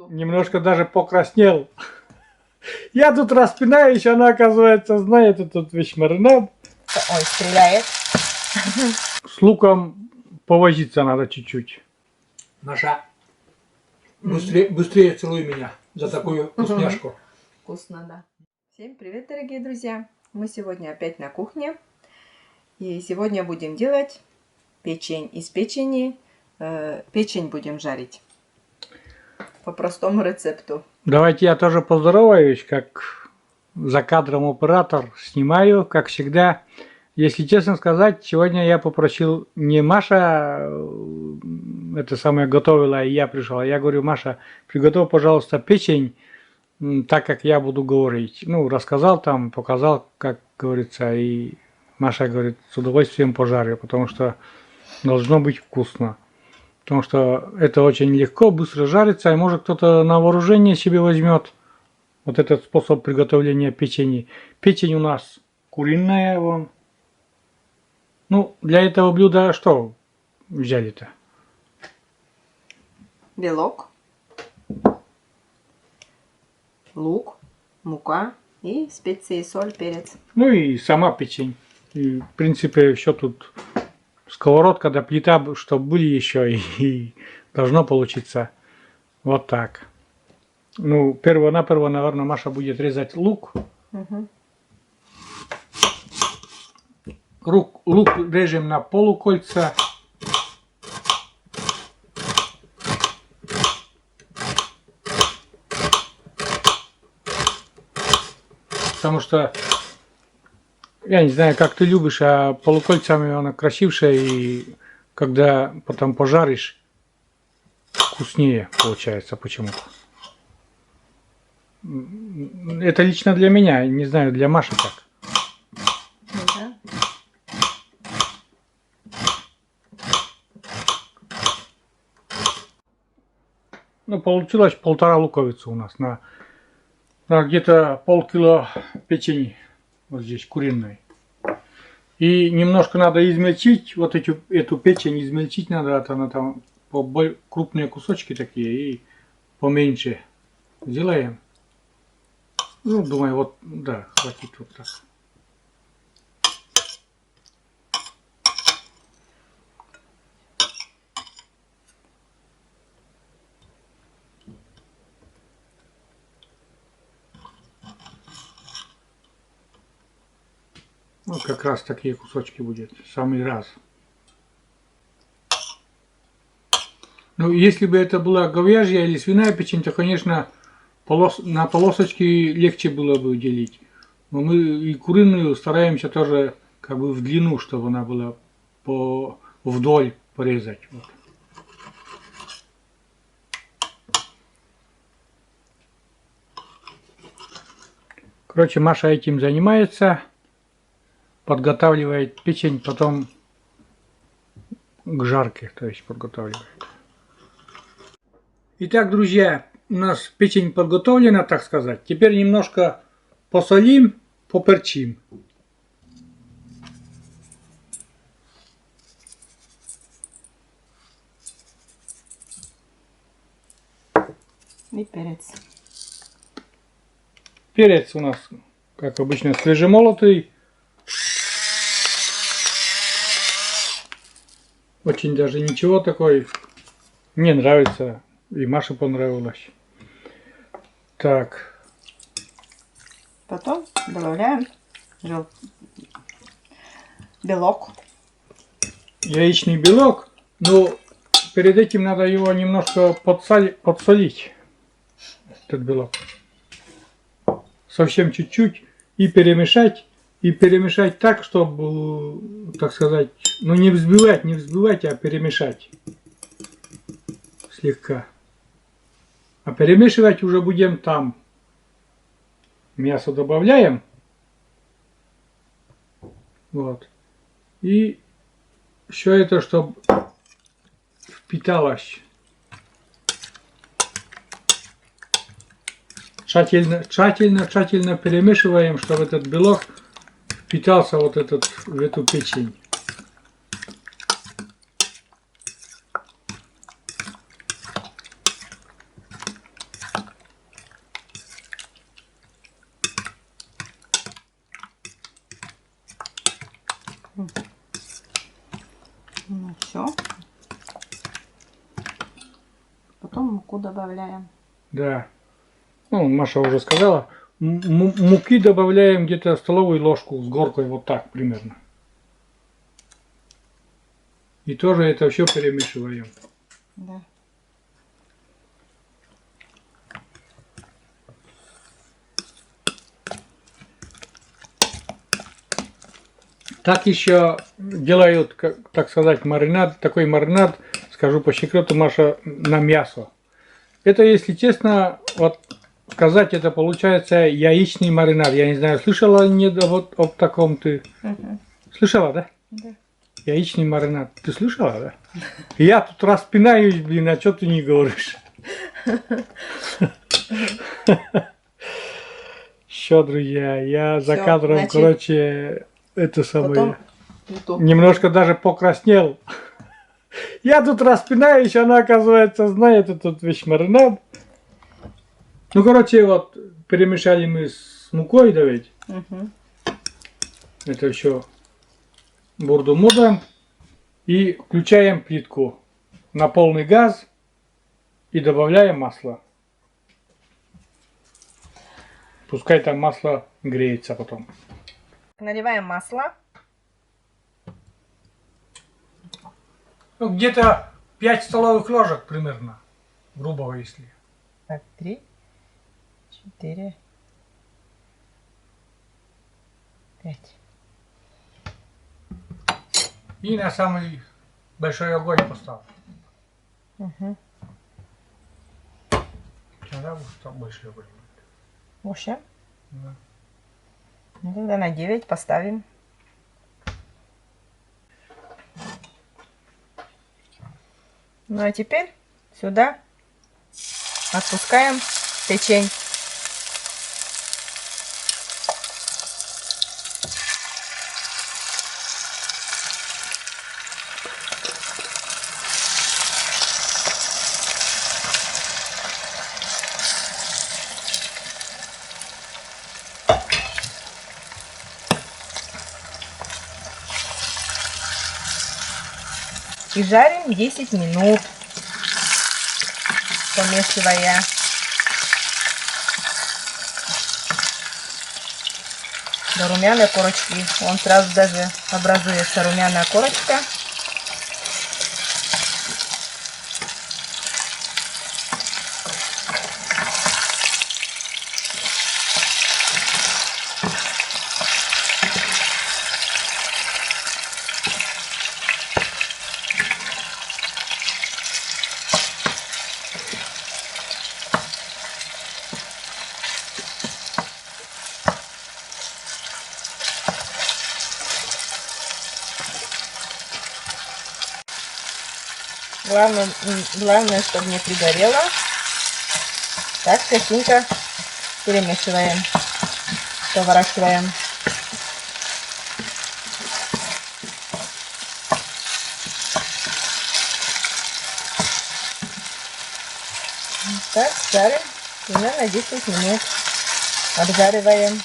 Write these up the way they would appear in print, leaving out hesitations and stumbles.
рецепту. Немножко даже покраснел. Я тут распинаюсь, она, оказывается, знает этот весь маринад. Ой, стреляет. С луком повозиться надо чуть-чуть. Маша, быстрее целуй меня за такую вкусняшку. Вкусно, да. Всем привет, дорогие друзья. Мы сегодня опять на кухне. И сегодня будем делать печень. Из печени печень будем жарить. По простому рецепту. Давайте я тоже поздороваюсь, как за кадром оператор снимаю, как всегда. Если честно сказать, сегодня я попросил не Маша это самое готовила, и я пришел. А я говорю: Маша, приготовь, пожалуйста, печень, так как я буду говорить. Ну, рассказал там, показал, как говорится, и Маша говорит: с удовольствием пожарю, потому что должно быть вкусно. Потому что это очень легко, быстро жарится, и может кто-то на вооружение себе возьмет вот этот способ приготовления печени. Печень у нас куриная, вон. Ну, для этого блюда что взяли-то? Белок, лук, мука и специи, соль, перец. Ну и сама печень. И, в принципе, все тут сковородка да плита, чтобы были еще, и должно получиться вот так. Ну, перво-наперво, наверное, Маша будет резать лук. Угу. Лук режем на полукольца. Потому что я не знаю, как ты любишь, а полукольцами она красившая, и когда потом пожаришь, вкуснее получается почему-то. Это лично для меня, не знаю, для Маши как. Да. Ну, получилось 1,5 луковицы у нас на где-то полкило печени, вот здесь куриной. И немножко надо измельчить, вот эту печень измельчить надо, она там крупные кусочки такие и поменьше сделаем. Ну, думаю, вот, да, хватит вот так. Ну, как раз такие кусочки будет, в самый раз. Ну, если бы это была говяжья или свиная печень, то, конечно, на полосочки легче было бы делить. Но мы и куриную стараемся тоже как бы в длину, чтобы она была вдоль порезать. Вот. Короче, Маша этим занимается. Подготавливает печень, потом к жарке, то есть подготавливает. Итак, друзья, у нас печень подготовлена, так сказать. Теперь немножко посолим, поперчим. И перец. Перец у нас, как обычно, свежемолотый. Очень даже ничего такой. Мне нравится. И Маше понравилось. Так. Потом добавляем белок. Яичный белок. Но перед этим надо его немножко подсолить. Этот белок. Совсем чуть-чуть. И перемешать. И перемешать так, чтобы, так сказать, ну не взбивать, а перемешать. Слегка. А перемешивать уже будем там. Мясо добавляем. Вот. И все это, чтобы впиталось. Тщательно перемешиваем, чтобы этот белок впитался в эту печень. Ну все. Потом муку добавляем. Да. Ну, Маша уже сказала. Муки добавляем где-то столовую ложку с горкой, вот так примерно. И тоже это все перемешиваем. Да. Так еще делают, так сказать, маринад. Такой маринад, скажу по секрету, Маша, на мясо. Это, если честно, вот сказать, это получается яичный маринад. Я не знаю, слышала нет вот об таком ты? Слышала, да? Да. Яичный маринад. Ты слышала, да? Я тут распинаюсь, блин, а что ты не говоришь? Все, друзья, я за Всё, кадром, значит, короче, это самое, Потом немножко даже покраснел. Я тут распинаюсь, она, оказывается, знает этот весь маринад. Ну, короче, вот, перемешали мы с мукой, да ведь? Это еще бурду-мудаем. И включаем плитку на полный газ и добавляем масло. Пускай там масло греется потом. наливаем масло. Ну, где-то 5 столовых ложек примерно, грубо если. Так, 3, 4, 5. И на самый большой огонь поставил. Тогда уж там больше огонь будет. Вообще? Да. Ну, тогда на 9 поставим. Ну, а теперь сюда отпускаем печень. И жарим 10 минут, помешивая. До румяной корочки. Он сразу даже образуется румяная корочка. Главное, чтобы не пригорело. Так, красивенько перемешиваем, поворачиваем. Так, жарим примерно 10 минут. Обжариваем.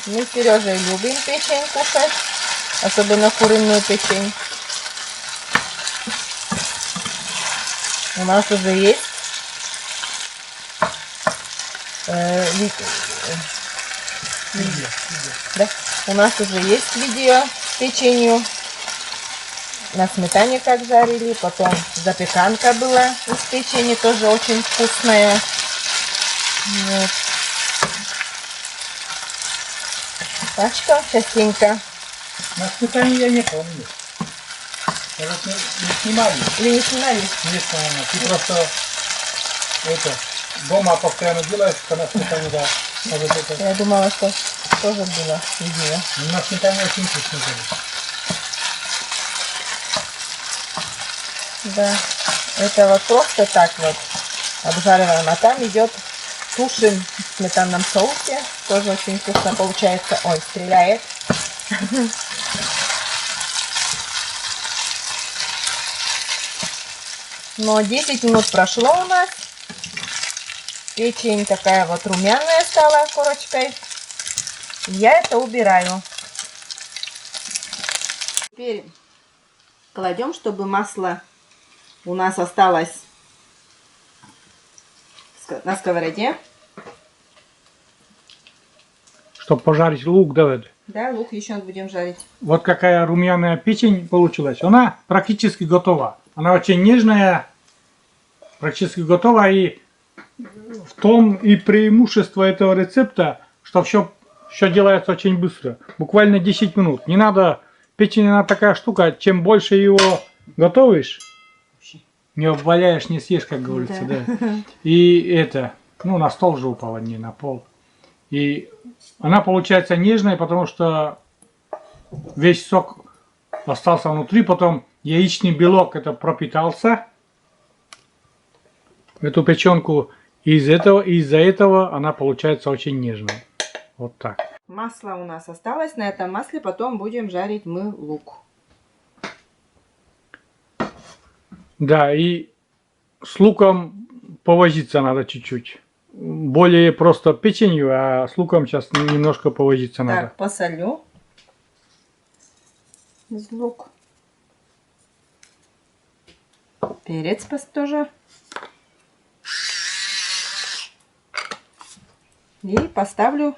Мы с Сережей любим печень кушать, особенно куриную печень. У нас уже есть да? У нас уже есть видео с печенью. На сметане как жарили, потом запеканка была из печени, тоже очень вкусная. Вот. Так что частенько. На сметане я не помню. Я вот не снимали. Или не снимали? Нет, наверное. Ты просто это дома постоянно делаешь, когда сметане, да. Может, это... Я думала, что тоже было видео. У нас сметане очень вкусно было. Да. Это вот просто так вот обжариваем. А там идет тушим в сметанном соусе. Тоже очень вкусно получается. Ой, стреляет. Но 10 минут прошло у нас. Печень такая вот румяная стала корочкой. Я это убираю. Теперь кладем, чтобы масло у нас осталось на сковороде. Чтобы пожарить лук, да? Да, лук еще будем жарить. Вот какая румяная печень получилась. Она практически готова. Она очень нежная, практически готова. И в том и преимущество этого рецепта, что все делается очень быстро. Буквально 10 минут. Не надо, печень она такая штука, чем больше его готовишь, не обваляешь, не съешь, как говорится. Да. И это, ну на стол же упало, не на пол. И она получается нежная, потому что весь сок остался внутри, потом яичный белок это пропитался в эту печенку, и из-за этого она получается очень нежная. Вот так. Масло у нас осталось, на этом масле потом будем жарить мы лук. Да, и с луком повозиться надо чуть-чуть. Более просто печенью, а с луком сейчас немножко повозиться надо. Так, посолю. Лук. Перец тоже. И поставлю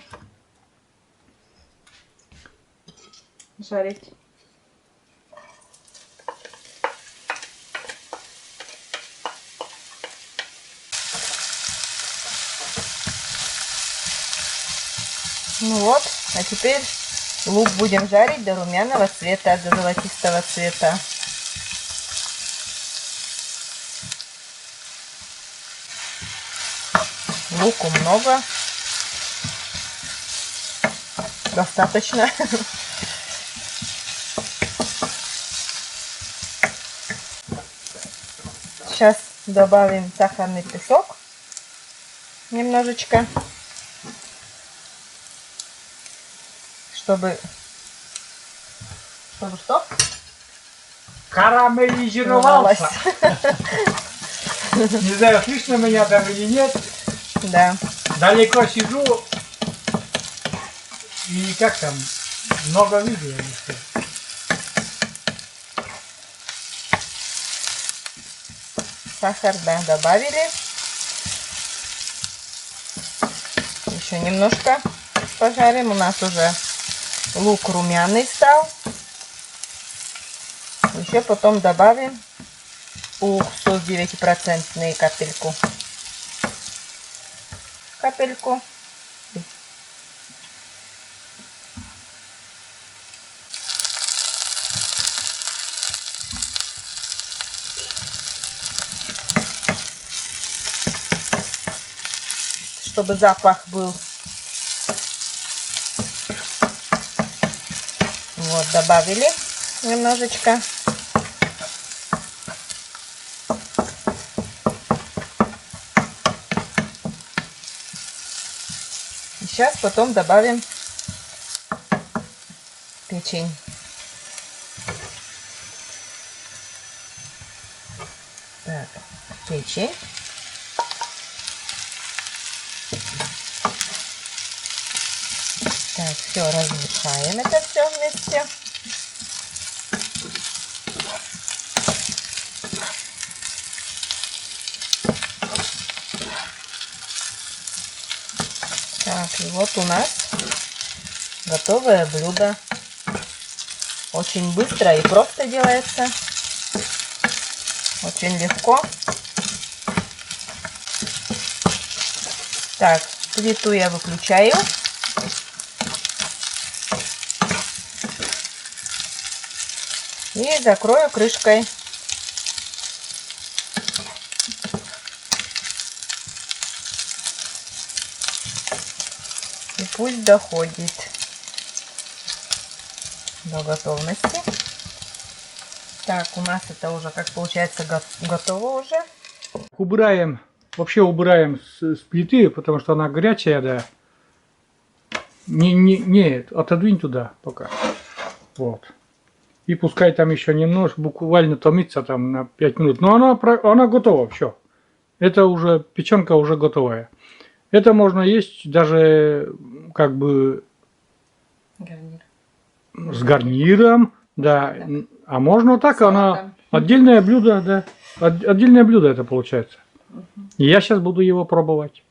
жарить. Ну вот, а теперь лук будем жарить до румяного цвета, до золотистого цвета. Луку много. Достаточно. Сейчас добавим сахарный песок. Немножечко. Чтобы что? Карамелизировался. Не знаю, слышно меня там или нет. Да. Далеко сижу. И как там? Много видео. Сахар, да, добавили. Еще немножко пожарим. У нас уже лук румяный стал. Еще потом добавим уксус 9% капельку. Капельку. Чтобы запах был. Вот, добавили немножечко. И сейчас потом добавим печень. Так, печень. Так, все, размешаем это все вместе. Так, и вот у нас готовое блюдо. Очень быстро и просто делается. Очень легко. Так, плиту я выключаю. И закрою крышкой. И пусть доходит до готовности. Так, у нас это уже, как получается, готово уже. Убираем, вообще убираем с плиты, потому что она горячая, да. Нет, отодвинь туда пока. Вот. И пускай там еще немножко, буквально томится там на 5 минут. Но она готова, все. Это уже, печенка уже готовая. Это можно есть даже как бы Гарнир. с гарниром, да. Так. А можно так, она Салатом. отдельное блюдо, да. Отдельное блюдо это получается. И я сейчас буду его пробовать.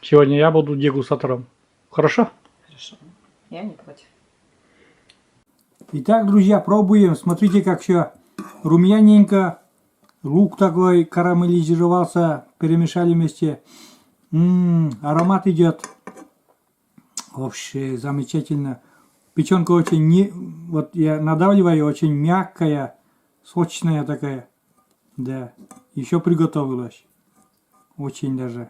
Сегодня я буду дегустатором. Хорошо? Хорошо. Я не против. Итак, друзья, пробуем. Смотрите, как все румяненько. Лук такой карамелизировался. Перемешали вместе. Аромат идет. Вообще замечательно. Печенка очень не... Вот я надавливаю, очень мягкая, сочная такая. Да. Еще приготовилась. Очень даже.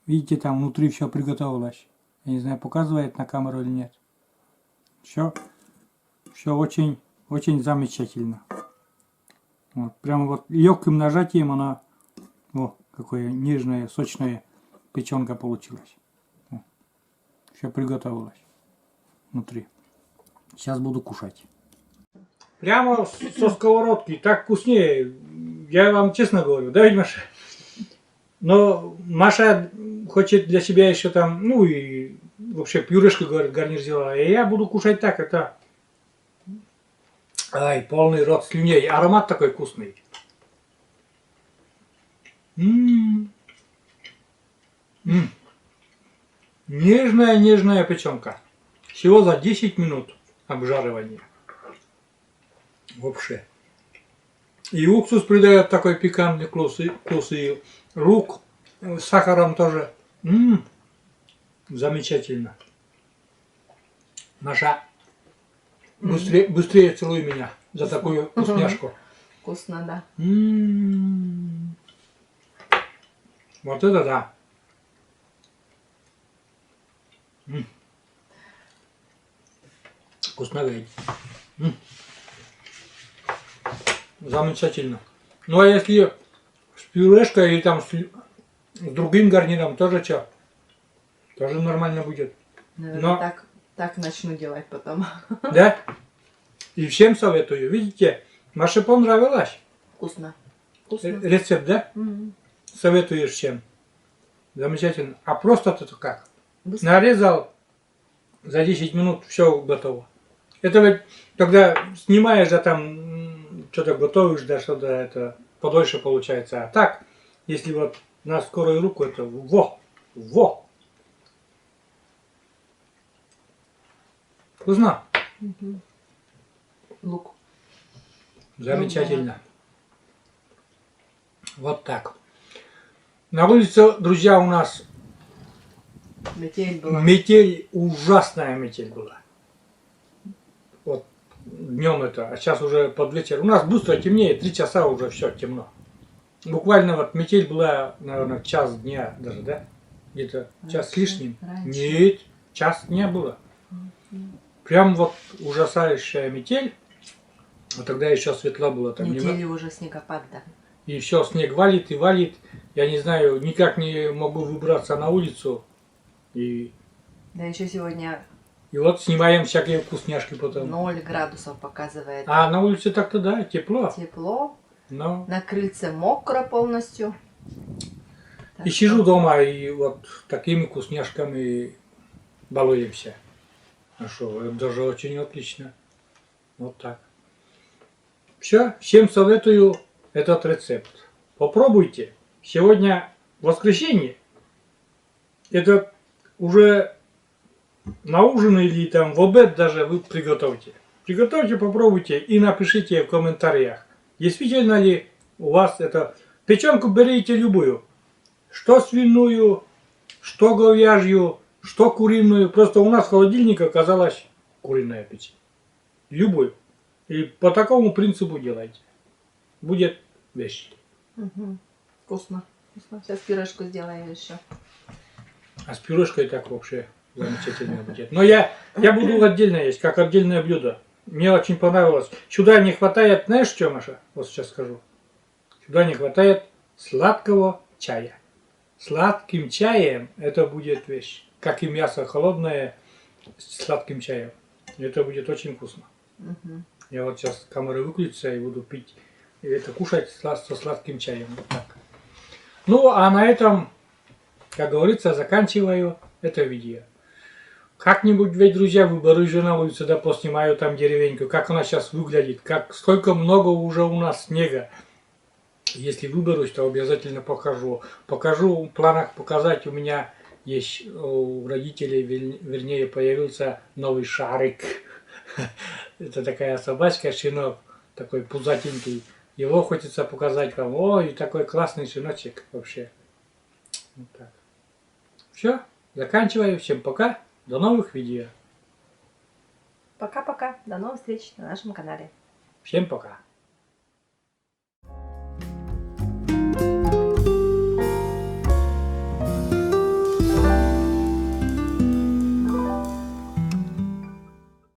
Видите, там внутри все приготовилось. Я не знаю, показывает на камеру или нет. Все очень, очень замечательно. Вот, прямо вот легким нажатием она, о, какое нежное, сочное печенка получилась. Все приготовилось внутри. Сейчас буду кушать. Прямо со сковородки, так вкуснее. Я вам честно говорю, да, ведь, Маша? Но Маша хочет для себя еще там, ну и вообще пюрешку, говорит, гарнир сделала. И я буду кушать так, это... Ай, полный рот слюней. Аромат такой вкусный. Нежная печенка. Всего за 10 минут обжаривания. Вообще. И уксус придает такой пикантный вкус, и лук с сахаром тоже. Замечательно. Маша, быстрее целуй меня за такую вкусняшку. Вкусно, да. Вот это да. Вкусно ведь. Замечательно. Ну а если с пюрешкой или там с другим гарниром, тоже что? Тоже нормально будет. Наверное, Но... так начну делать потом. Да? И всем советую. Видите, Маше понравилось. Вкусно. Вкусно. Рецепт, да? Советуешь всем. Замечательно. А просто-то как? Быстро. Нарезал, за 10 минут все готово. Это ведь, когда снимаешь, да там что-то готовишь, да что-то это подольше получается. А так, если вот на скорую руку, это во! Вкусно? Лук. Замечательно. Вот так. На улице, друзья, у нас Метель была. метель, ужасная метель была. Вот днем это, а сейчас уже под вечер. У нас быстро темнеет, 3 часа уже все темно. Буквально вот метель была, наверное, час дня даже, да? Где-то час с лишним. Раньше. Нет, час дня было. Прям вот ужасающая метель. А тогда еще светло было. Там Недели уже снегопад, да. И все, снег валит и валит. Я не знаю, никак не могу выбраться на улицу. И Да еще сегодня вот снимаем всякие вкусняшки потом. 0 градусов показывает. А на улице так-то да, тепло. Тепло. Но... На крыльце мокро полностью. Так И что сижу дома и вот такими вкусняшками балуемся. А что, это даже очень отлично. Вот так. Все, всем советую этот рецепт. Попробуйте. Сегодня воскресенье. Это уже на ужин или там в обед даже вы приготовьте. Приготовьте, попробуйте и напишите в комментариях, действительно ли у вас это... Печенку берите любую. Что свиную, что говяжью, что куриную. Просто у нас в холодильнике оказалась куриная печень. Любую. И по такому принципу делайте. Будет вещь. Вкусно. Вкусно. Сейчас пюрешку сделаю еще. А с пюрешкой так вообще замечательно будет. Но я буду отдельно есть, как отдельное блюдо. Мне очень понравилось. Сюда не хватает, знаешь что, Маша? Вот сейчас скажу. Сюда не хватает сладкого чая. Сладким чаем это будет вещь. Как и мясо холодное с сладким чаем. Это будет очень вкусно. Мгм. Я вот сейчас камера выключится и буду пить, и это кушать со сладким чаем. Вот так. Ну, а на этом, как говорится, заканчиваю это видео. Как-нибудь ведь, друзья, выберу жену сюда, поснимаю там деревеньку, как она сейчас выглядит, сколько много уже у нас снега. Если выберусь, то обязательно покажу. Покажу, в планах показать, у меня есть у родителей, вернее, появился новый шарик. Это такая собачка, щенок, такой пузатенький. Его хочется показать вам. Ой, такой классный щеночек вообще. Вот так. Все, заканчиваю. Всем пока. До новых видео. Пока-пока. До новых встреч на нашем канале. Всем пока.